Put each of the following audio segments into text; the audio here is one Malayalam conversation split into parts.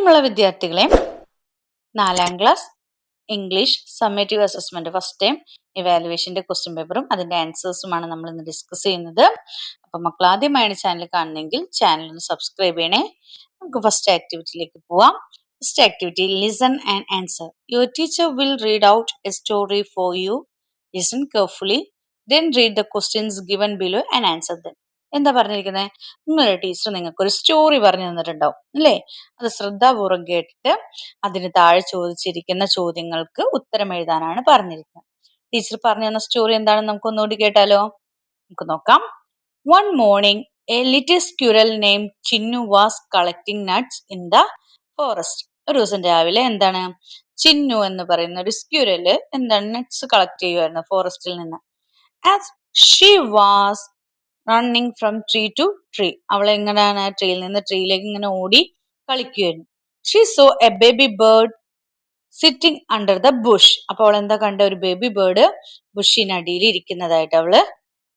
പ്രിയമുള്ള വിദ്യാർത്ഥികളെ, 4ാം class English summative assessment first time ഇവാലുവേഷന്റെ ക്വസ്റ്റ്യൻ പേപ്പറും അതിന്റെ ആൻസേഴ്സുമാണ് നമ്മൾ ഇന്ന് ഡിസ്കസ് ചെയ്യുന്നത്. അപ്പൊ മക്കൾ ആദ്യമായാണ് ചാനൽ കാണുന്നെങ്കിൽ ചാനൽ ഒന്ന് സബ്സ്ക്രൈബ് ചെയ്യണേ. നമുക്ക് ഫസ്റ്റ് ആക്ടിവിറ്റിയിലേക്ക് പോവാം. First activity, listen and answer. Your teacher will read out A story for you. Listen carefully, then read the questions given below and answer them. എന്താ പറഞ്ഞിരിക്കുന്നത്? നിങ്ങളുടെ ടീച്ചർ നിങ്ങൾക്ക് ഒരു സ്റ്റോറി പറഞ്ഞു തന്നിട്ടുണ്ടാവും അല്ലേ? അത് ശ്രദ്ധാപൂർവം കേട്ടിട്ട് അതിന് താഴെ ചോദിച്ചിരിക്കുന്ന ചോദ്യങ്ങൾക്ക് ഉത്തരം എഴുതാനാണ് പറഞ്ഞിരിക്കുന്നത്. ടീച്ചർ പറഞ്ഞു തന്ന സ്റ്റോറി എന്താണെന്ന് നമുക്ക് ഒന്നുകൂടി കേട്ടാലോ? നമുക്ക് നോക്കാം. One morning, a little squirrel named Chinnu was collecting nuts in the forest. ഒരു ദിവസം രാവിലെ എന്താണ്, ചിന്നു എന്ന് പറയുന്ന ഒരു സ്ക്യൂരല് എന്താണ് നട്ട്സ് കളക്ട് ചെയ്യുമായിരുന്നു ഫോറസ്റ്റിൽ നിന്ന്. As she was running from tree to tree, അവൾ എങ്ങനെയാണ് ട്രീയിൽ നിന്ന് ട്രീയിലേക്ക് ഇങ്ങനെ ഓടി കളിക്കുകയായിരുന്നു. She saw a baby bird sitting under the bush. അപ്പോൾ അവൾ എന്താ കണ്ട? ഒരു ബേബി ബേർഡ് ബുഷിനടിയിൽ ഇരിക്കുന്നതായിട്ട് അവള്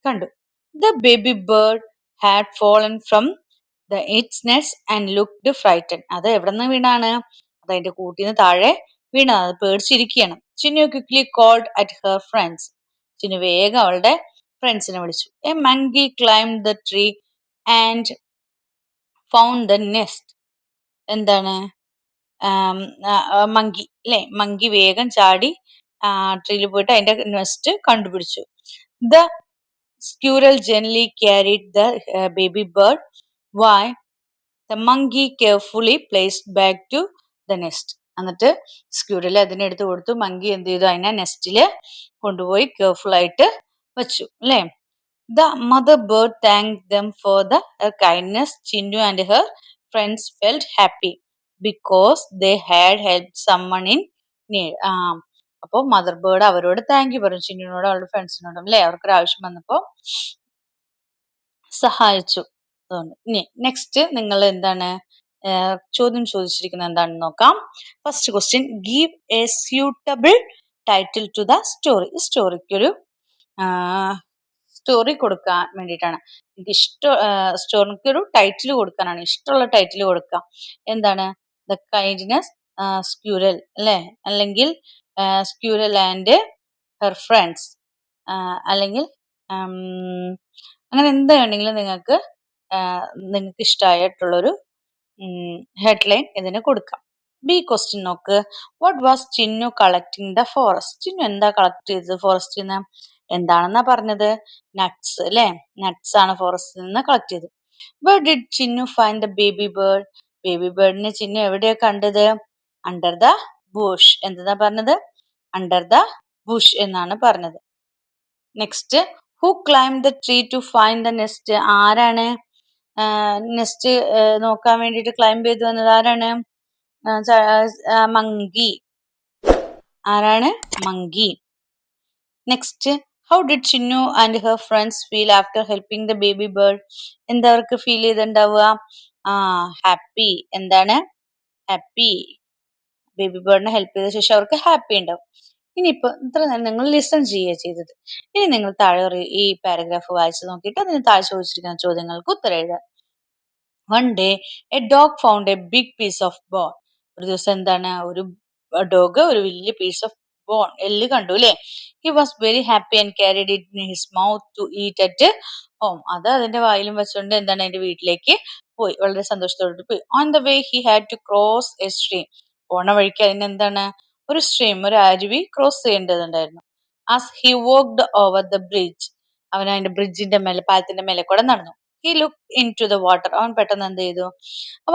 കണ്ടു. The baby bird had fallen from its nest and looked frightened. അത് എവിടെ നിന്ന് വീണാണ്? അത് അതിന്റെ കൂട്ടിന്ന് താഴെ വീണത്. അത് പേടിച്ചിരിക്കുകയാണ്. Chinnu quickly called at her friends. Chinnu വേഗം അവളുടെ ഫ്രണ്ട്സിനെ വിളിച്ചു. A monkey climbed the tree and found the nest. എന്താണ്? മങ്കി അല്ലെ? മങ്കി വേഗം ചാടി ട്രീയിൽ പോയിട്ട് അതിന്റെ നെസ്റ്റ് കണ്ടുപിടിച്ചു. The squirrel gently carried the baby bird while the monkey carefully placed back to the nest. എന്നിട്ട് സ്ക്യൂരൽ അതിനെടുത്ത് കൊടുത്തു. മങ്കി എന്ത് ചെയ്തു? അതിനെ നെസ്റ്റില് കൊണ്ടുപോയി കെയർഫുൾ ആയിട്ട് വെച്ചു അല്ലെ? The mother bird thanked them for their kindness. Chinnu and her friends felt happy because they had helped someone in need. അപ്പൊ മദർ ബേർഡ് അവരോട് താങ്ക് യു പറഞ്ഞു, ചിന്നുവിനോടും അവരുടെ ഫ്രണ്ട്സിനോടും അല്ലെ? അവർക്കൊരു ആവശ്യം വന്നപ്പോ സഹായിച്ചു. അതുകൊണ്ട് ഇനി നെക്സ്റ്റ് നിങ്ങൾ എന്താണ് ചോദ്യം ചോദിച്ചിരിക്കുന്നത് എന്താണെന്ന് നോക്കാം. First question, give a suitable title to the story. ഈ സ്റ്റോറിക്കൊരു സ്റ്റോറി കൊടുക്കാൻ വേണ്ടിയിട്ടാണ്. എനിക്ക് സ്റ്റോറിക്ക് ഒരു ടൈറ്റിൽ കൊടുക്കാനാണ്. ഇഷ്ടമുള്ള ടൈറ്റിൽ കൊടുക്കാം. എന്താണ്? ദ കൈൻഡ്നെസ് സ്ക്യൂരൽ അല്ലെ? അല്ലെങ്കിൽ സ്ക്യൂരൽ ആൻഡ് ഹെർ ഫ്രണ്ട്സ്, അല്ലെങ്കിൽ അങ്ങനെ എന്താണെങ്കിലും നിങ്ങൾക്ക് ഇഷ്ടമായിട്ടുള്ളൊരു ഹെഡ്ലൈൻ ഇതിന് കൊടുക്കാം. ബി ക്വസ്റ്റ്യൻ നോക്ക്. What was Chinnu collecting the forest? Chinnu എന്താ കളക്ട് ചെയ്തത് ഫോറസ്റ്റിൽ നിന്ന്? എന്താണെന്നാ പറഞ്ഞത്? നട്ട്സ് അല്ലെ? നട്ട്സ് ആണ് ഫോറസ്റ്റിൽ നിന്ന് കളക്ട് ചെയ്തത്. Where did Chinnu find the baby bird? Baby ബേർഡിനെ ചിന്നു എവിടെയാ കണ്ടത്? Under the bush. എന്താ പറഞ്ഞത്? അണ്ടർ ദ ബുഷ് എന്നാണ് പറഞ്ഞത്. Next, who climb the tree to find the nest? ആരാണ് നെസ്റ്റ് നോക്കാൻ വേണ്ടിയിട്ട് ക്ലൈംബ് ചെയ്തു വന്നത്? ആരാണ്? മങ്കി. ആരാണ്? Monkey. Next, how did Chinnu and her friends feel after helping the baby bird? എന്താ അവർക്ക് ഫീൽ ചെയ്തിട്ടുണ്ടാവുക? ഹാപ്പി. എന്താണ്? ഹാപ്പി. ബേബി ബേർഡിനെ ഹെൽപ്പ് ചെയ്ത ശേഷം അവർക്ക് ഹാപ്പി ഉണ്ടാവും. ഇനിയിപ്പോ ഇത്ര നേരം നിങ്ങൾ ലിസൺ ചെയ്യുക ചെയ്തത്. ഇനി നിങ്ങൾ താഴെ ഈ പാരഗ്രാഫ് വായിച്ചു നോക്കിയിട്ട് അതിന് താഴെ ചോദിച്ചിരിക്കുന്ന ചോദ്യങ്ങൾക്ക് ഉത്തരം എഴുതുക. One day, a dog found a big piece of bone. ഒരു ദിവസം എന്താണ്? ഒരു ഡോഗ് ഒരു വലിയ പീസ് ഓഫ് ബോൺ, എല്ല് കണ്ടു അല്ലെ? He was very happy and carried it in his mouth to eat at home. അത് അതിന്റെ വായിലും വെച്ചുകൊണ്ട് എന്താണ് അതിന്റെ വീട്ടിലേക്ക് പോയി. വളരെ സന്തോഷത്തോടെ പോയി. On the way, he had to cross a stream. പോണ വഴിക്ക് അതിന് എന്താണ്? ഒരു സ്ട്രീം, ഒരു അരുവി cross ചെയ്യേണ്ടതുണ്ടായിരുന്നു. As he walked over the bridge, അവൻ അതിന്റെ ബ്രിഡ്ജിന്റെ മേലെ, പാലത്തിന്റെ മേലെ കൂടെ നടന്നു. He looked into the water. അവൻ പെട്ടെന്ന് എന്ത് ചെയ്തു?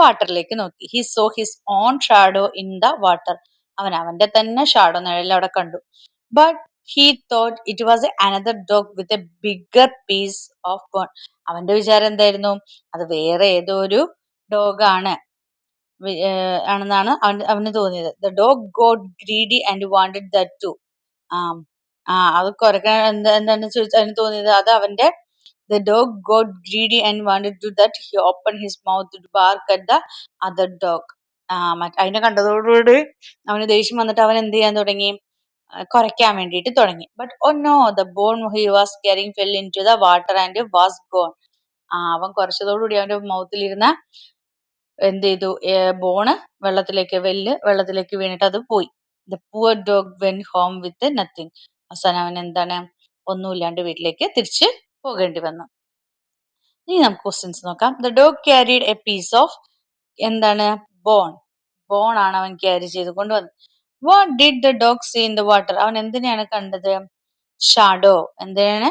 വാട്ടറിലേക്ക് നോക്കി. He saw his own shadow in the water. അവൻ അവന്റെ തന്നെ ഷാഡോ, നിഴൽ അവിടെ കണ്ടു. But he thought it was another dog with a bigger piece of bone. അവന്റെ വിചാരം എന്തായിരുന്നു? അത് വേറെ ഏതോ ഒരു ഡോഗാണ് ആണെന്നാണ് അവന് തോന്നിയത്. The dog got greedy and wanted that too. അത് കുറയ്ക്കാൻ എന്താണ് ചോദിച്ചാൽ അവന് തോന്നിയത്? അത് അവന്റെ The dog got greedy and wanted to that. He opened his mouth to bark at the other dog. അതിനെ കണ്ടതോടുകൂടി അവന് ദേഷ്യം വന്നിട്ട് അവൻ എന്ത് ചെയ്യാൻ തുടങ്ങി? കുറയ്ക്കാൻ വേണ്ടിയിട്ട് തുടങ്ങി. But oh no, the bone he was carrying fell into the water and was gone. അവൻ കുറച്ചതോടുകൂടി അവന്റെ മൗത്തിലിരുന്ന എന്ത് ചെയ്തു? ബോണ് വെള്ളത്തിലേക്ക് വീണിട്ട് അത് പോയി. The poor dog went home with nothing. അവസാനം അവൻ എന്താണ്? ഒന്നുമില്ലാണ്ട് വീട്ടിലേക്ക് തിരിച്ച് പോകേണ്ടി വന്നു. ഇനി നമുക്ക് ക്വസ്റ്റ്യൻസ് നോക്കാം. The dog carried a piece of എന്താണ്? ബോൺ ആണ് അവൻ ക്യാരി ചെയ്ത് കൊണ്ടുവന്നത്. What did the dog see in the water? അവൻ എന്തിനെയാണ് കണ്ടത്? ഷാഡോ. എന്തിനാണ്?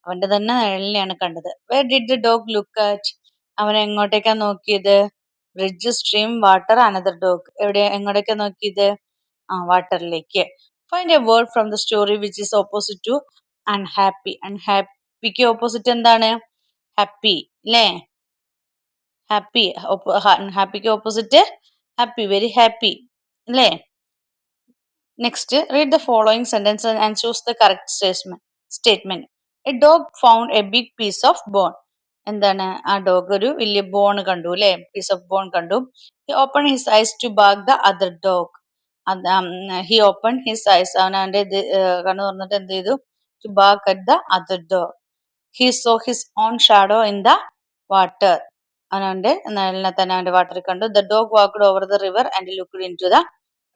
അവന്റെ തന്നെ നിഴലിനെയാണ് കണ്ടത്. Where did the dog look at? അവൻ എങ്ങോട്ടേക്കാ നോക്കിയത്? Bridge, stream, water, another dog. എങ്ങോട്ടേക്കാ നോക്കിയത്? വാട്ടറിലേക്ക്. Find a word from the story which is opposite to unhappy. അൺഹാപ്പിക്ക് ഓപ്പോസിറ്റ് എന്താണ്? ഹാപ്പി അല്ലേ? ഹാപ്പി. അൺഹാപ്പിക്ക് ഓപ്പോസിറ്റ് ഹാപ്പി. വെരി ഹാപ്പി അല്ലേ? Next, read the following sentence and choose the correct statement. A dog found a big piece of bone. എന്താണ്? ആ ഡോഗ് ഒരു വലിയ ബോൺ കണ്ടു അല്ലെ? പീസ് ഓഫ് ബോൺ കണ്ടു. He open his eyes to bark the other dog. He open his eyes. അവൻ അവന്റെ കണ്ണു തുറന്നിട്ട് എന്ത് ചെയ്തു? To bark at the other dog. He saw his own shadow in the water. അവനവന്റെ നിഴലിനെ തന്നെ അവന്റെ വാട്ടറിൽ കണ്ടു. The dog walked over the river and looked into the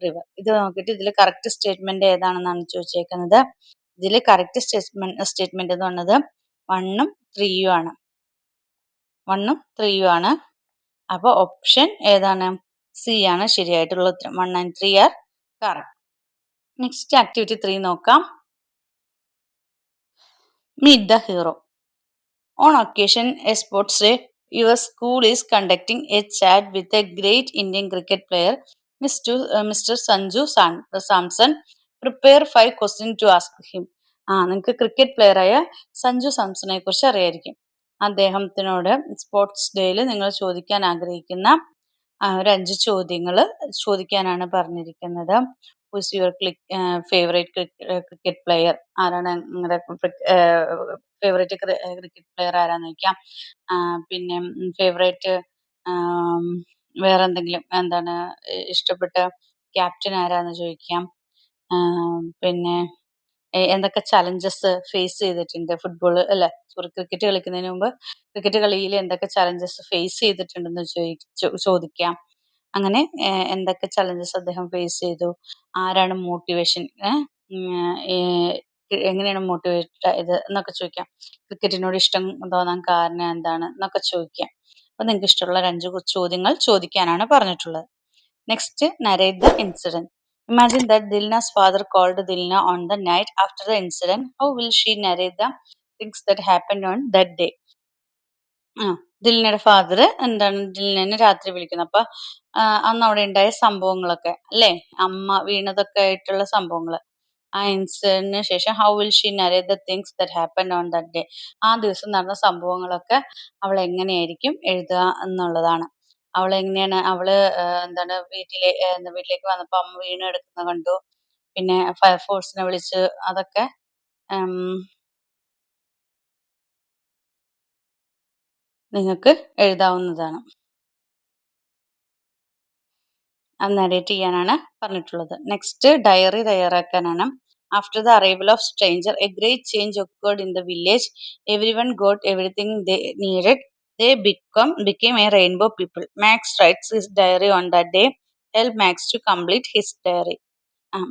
river. ഇത് നോക്കിയിട്ട് ഇതിൽ കറക്റ്റ് സ്റ്റേറ്റ്മെന്റ് ഏതാണെന്നാണ് ചോദിച്ചേക്കുന്നത്. ഇതിൽ കറക്റ്റ് സ്റ്റേറ്റ്മെന്റ് എന്ന് പറഞ്ഞത് 1ഉം 3ഉം ആണ്. 1ഉം 3ഉം ആണ്. അപ്പൊ ഓപ്ഷൻ ഏതാണ്? സി ആണ് ശരിയായിട്ടുള്ള ഉത്തരം. 1 and 3 are correct. Next activity 3 നോക്കാം. Meet the hero. On occasion, a sports day, your school is conducting a chat with a great Indian cricket player, Mr. Sanju Samson. Prepare 5 questions to ask him. നിങ്ങൾക്ക് ക്രിക്കറ്റ് പ്ലെയർ ആയ സഞ്ജു സാംസണെ കുറിച്ച് അറിയായിരിക്കും. അദ്ദേഹത്തിനോട് സ്പോർട്സ് ഡേയിൽ നിങ്ങൾ ചോദിക്കാൻ ആഗ്രഹിക്കുന്ന ഒരു 5 ചോദ്യങ്ങൾ ചോദിക്കാനാണ് പറഞ്ഞിരിക്കുന്നത്. Who is your favourite cricket player? ആരാണ് നിങ്ങളുടെ ഫേവറേറ്റ് ക്രിക്കറ്റ് പ്ലെയർ ആരാന്ന് ചോദിക്കാം. പിന്നെ ഫേവറേറ്റ് വേറെ എന്തെങ്കിലും എന്താണ് ഇഷ്ടപ്പെട്ട ക്യാപ്റ്റൻ ആരാന്ന് ചോദിക്കാം. പിന്നെ എന്തൊക്കെ ചലഞ്ചസ് ഫേസ് ചെയ്തിട്ടുണ്ട് ഫുട്ബോൾ അല്ലെ സോറി ക്രിക്കറ്റ് കളിക്കുന്നതിന് മുമ്പ് ക്രിക്കറ്റ് കളിയിൽ എന്തൊക്കെ ചലഞ്ചസ് ഫേസ് ചെയ്തിട്ടുണ്ടെന്ന് ചോദിക്കാം. അങ്ങനെ എന്തൊക്കെ ചലഞ്ചസ് അദ്ദേഹം ഫേസ് ചെയ്തു, ആരാണ് മോട്ടിവേഷൻ, എങ്ങനെയാണ് മോട്ടിവേറ്റ് ആയത് എന്നൊക്കെ ചോദിക്കാം. ക്രിക്കറ്റിനോട് ഇഷ്ടം തോന്നാൻ കാരണം എന്താണ് എന്നൊക്കെ ചോദിക്കാം. അപ്പൊ നിങ്ങൾക്ക് ഇഷ്ടമുള്ള 5 ചോദ്യങ്ങൾ ചോദിക്കാനാണ് പറഞ്ഞിട്ടുള്ളത്. Next, narrate the incident. Imagine that Dilna's father called Dilna on the night after the incident. How will she narrate the things that happened on that day? ദിൽനയുടെ ഫാദർ എന്താണ് ദിൽനെ രാത്രി വിളിക്കുന്നത്. അപ്പൊ അന്ന് അവിടെ ഉണ്ടായ സംഭവങ്ങളൊക്കെ അല്ലേ, അമ്മ വീണതൊക്കെ ആയിട്ടുള്ള സംഭവങ്ങൾ, ആ ഇൻസിഡന്റിന് ശേഷം how will she narrate the things that happen on that day. ആ ദിവസം നടന്ന സംഭവങ്ങളൊക്കെ അവൾ എങ്ങനെയായിരിക്കും എഴുതുക എന്നുള്ളതാണ്. അവള് എന്താണ് വീട്ടിലേക്ക് വന്നപ്പോ അമ്മ വീണ് കിടക്കുന്നത് കണ്ടു, പിന്നെ ഫയർഫോഴ്സിനെ വിളിച്ച് അതൊക്കെ നിങ്ങൾക്ക് എഴുതാവുന്നതാണ്. അത് നരേറ്റ് ചെയ്യാനാണ് പറഞ്ഞിട്ടുള്ളത്. നെക്സ്റ്റ്, ഡയറി തയ്യാറാക്കാനാണ്. After the arrival of stranger a great change occurred in the village. Everyone got everything they needed. They became a rainbow people. Max writes his diary on that day. Help Max to complete his diary.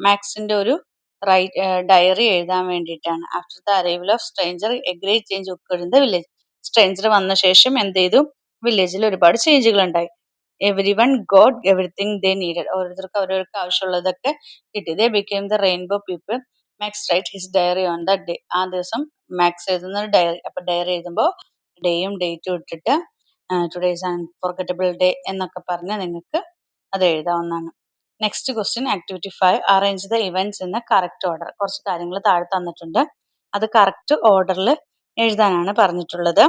മാക്സിന്റെ ഒരു ഡയറി എഴുതാൻ വേണ്ടിയിട്ടാണ്. After the arrival of stranger a great change occurred in the village. Stranger വന്ന ശേഷം എന്ത് ചെയ്തു? വില്ലേജിൽ ഒരുപാട് ചേഞ്ചുകൾ ഉണ്ടായി. Everyone got everything they needed. അവരവർക്ക് ആവശ്യമുള്ളതൊക്കെ കിട്ടി. They became the rainbow people. Max write his diary on the day. ആ ദിവസം മാക്സ് എഴുതുന്ന ഒരു ഡയറി. അപ്പൊ ഡയറി എഴുതുമ്പോൾ ഡേയും ഡേറ്റും ഇട്ടിട്ട് ടുഡേസ് അൺഫോർഗറ്റബിൾ ഡേ എന്നൊക്കെ പറഞ്ഞ് നിങ്ങൾക്ക് അത് എഴുതാവുന്നതാണ്. Next question, activity 5, arrange the events in A correct order. കുറച്ച് കാര്യങ്ങൾ താഴെ തന്നിട്ടുണ്ട്, അത് കറക്റ്റ് ഓർഡറിൽ എഴുതാനാണ് പറഞ്ഞിട്ടുള്ളത്.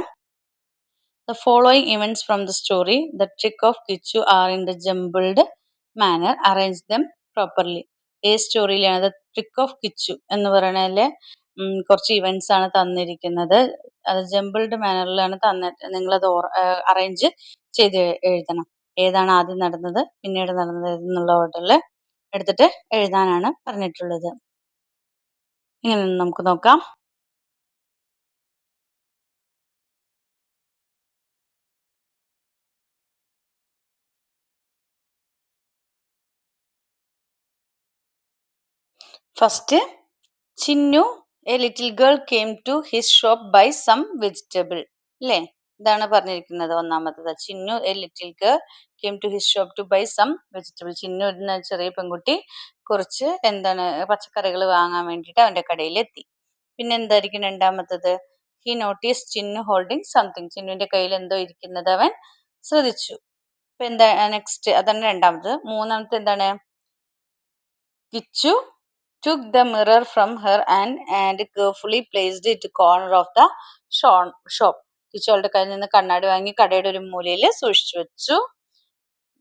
The following events from the story, The Trick of Kichu, are in the jumbled manner. Arrange them properly. സ്റ്റോറിയിലാണ് ദ ട്രിക്ക് ഓഫ് കിച്ചു എന്ന് പറയുന്നതിലെ കുറച്ച് ഇവന്റ്സ് ആണ് തന്നിരിക്കുന്നത്. അത് ജംബിൾഡ് മാനറിലാണ് നിങ്ങളത് അറേഞ്ച് ചെയ്ത് എഴുതണം. ഏതാണ് ആദ്യം നടന്നത് പിന്നീട് നടന്നത് എന്നുള്ള ഓർഡറിൽ എടുത്തിട്ട് എഴുതാനാണ് പറഞ്ഞിട്ടുള്ളത്. ഇങ്ങനെ നമുക്ക് നോക്കാം. First Chinnu a little girl came to his shop buy some vegetable അല്ലേ? ഇതാണ് പറഞ്ഞിരിക്കുന്നത്. ഒന്നാമത്തത് Chinnu a little girl came to his shop to buy some vegetable. ചിന്നു എന്ന ചെറിയ പെൺകുട്ടി കുറച്ച് പച്ചക്കറികൾ വാങ്ങാൻ വേണ്ടിയിട്ട് അവന്റെ കടയിൽ എത്തി. പിന്നെ എന്തായിരിക്കും രണ്ടാമത്തത്? He notice Chinnu holding something. ചിന്നുവിന്റെ കയ്യിൽ എന്തോ ഇരിക്കുന്നത് അവൻ ശ്രദ്ധിച്ചു. ഇപ്പൊ എന്താ നെക്സ്റ്റ്? അതാണ് രണ്ടാമത്. മൂന്നാമത്തെ എന്താണ്? Kichu took the mirror from her and carefully placed it corner of the shop. Kichu അവളുടെ കയ്യിൽ നിന്ന് കണ്ണാടി വാങ്ങി കടയുടെ ഒരു മൂലയിൽ സൂക്ഷിച്ചു വെച്ചു.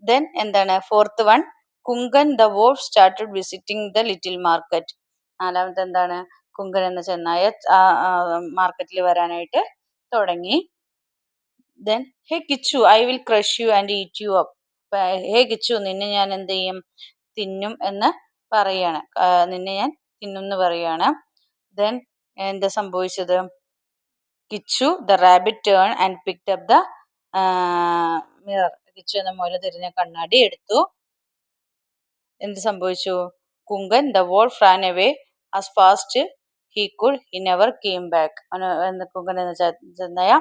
ദെൻ എന്താണ് fourth one? Kunkan the wolf started visiting the little market. നാലാമത്തെ എന്താണ്? കുങ്കൻ എന്ന ചെന്നായ മാർക്കറ്റിൽ വരാനായിട്ട് തുടങ്ങി. Then hey Kichu I will crush you and eat you up. Hey Kichu നിന്നെ ഞാൻ എന്ത് ചെയ്യും? തിന്നും എന്ന് പറയാണ്. നിന്നെ ഞാൻ തിന്നുന്ന് പറയാണ്. ദെൻ എന്താ സംഭവിച്ചത്? Kichu the rabbit turn and picked up the mirror. Kichu എന്ന മുയൽ തിരിഞ്ഞ കണ്ണാടി എടുത്തു. എന്ത് സംഭവിച്ചു? Kunkan the wolf ran away as fast he could. He never came back. Kunkan എന്ന ചെന്നായ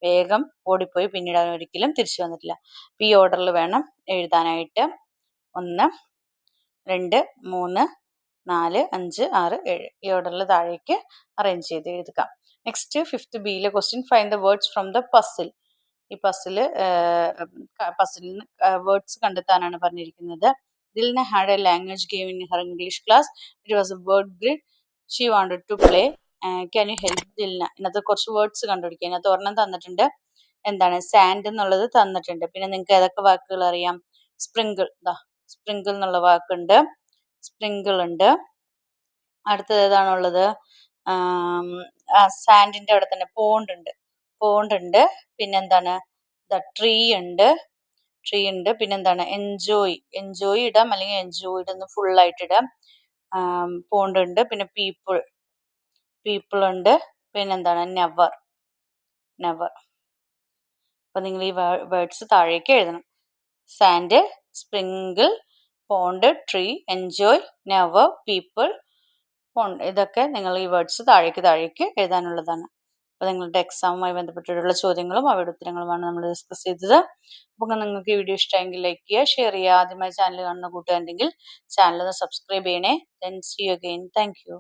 വേഗം ഓടിപ്പോയി. പിന്നീട് അവൻ ഒരിക്കലും തിരിച്ചു വന്നിട്ടില്ല. ഈ ഓർഡറിൽ വേണം എഴുതാനായിട്ട്. 1 2 3 4 5 6 7 ഈ ഓർഡറിൽ താഴേക്ക് അറേഞ്ച് ചെയ്ത് എഴുതുക. നെക്സ്റ്റ് ഫിഫ്ത്ത് ബിയിലെ question find the words from the puzzle. ഈ പസിലിൽ വേർഡ്സ് കണ്ടെത്താനാണ് പറഞ്ഞിരിക്കുന്നത്. Dilna had a language game in her English class. It was a word grid. She wanted to play. Can you help Dilna? ഇതിനകത്ത് കുറച്ച് വേർഡ്സ് കണ്ടുപിടിക്കുക. ഇതിനകത്ത് ഒരെണ്ണം തന്നിട്ടുണ്ട്. എന്താണ്? സാൻഡ് എന്നുള്ളത് തന്നിട്ടുണ്ട്. പിന്നെ നിങ്ങൾക്ക് ഏതൊക്കെ വാക്കുകൾ അറിയാം? സ്പ്രിങ്കിൾ. സ്പ്രിങ്കിൾ എന്നുള്ള വാക്കുണ്ട്. സ്പ്രിങ്കിൾ ഉണ്ട്. അടുത്തത് ഏതാണുള്ളത്? സാൻഡിന്റെ അവിടെ തന്നെ പോണ്ട് ഉണ്ട്. പിന്നെന്താണ്? ട്രീ ഉണ്ട്. പിന്നെന്താണ്? എൻജോയ് ഇടാം, അല്ലെങ്കിൽ എൻജോയ്ഡ് എന്ന് ഫുൾ ആയിട്ട് ഇടാം. പോണ്ട് ഉണ്ട്. പിന്നെ പീപ്പിൾ ഉണ്ട്. പിന്നെന്താണ്? നെവർ. അപ്പൊ നിങ്ങൾ ഈ വേർഡ്സ് താഴേക്ക് എഴുതണം. Sand, sprinkle, pond, tree, enjoy, never, people, pond. ഇതൊക്കെ നിങ്ങൾ ഈ വേർഡ്സ് താഴേക്ക് എഴുതാനുള്ളതാണ്. അപ്പോൾ നിങ്ങളുടെ എക്സാമുമായി ബന്ധപ്പെട്ടിട്ടുള്ള ചോദ്യങ്ങളും അവയുടെ ഉത്തരങ്ങളുമാണ് നമ്മൾ ഡിസ്കസ് ചെയ്തത്. അപ്പോൾ നിങ്ങൾക്ക് ഈ വീഡിയോ ഇഷ്ടമെങ്കിൽ ലൈക്ക് ചെയ്യുക, ഷെയർ ചെയ്യുക. ആദ്യമായി ചാനൽ കാണുന്ന കൂട്ടുകാരുണ്ടെങ്കിൽ ചാനൽ ഒന്ന് സബ്സ്ക്രൈബ് ചെയ്യണേ. Then see you again. Thank U.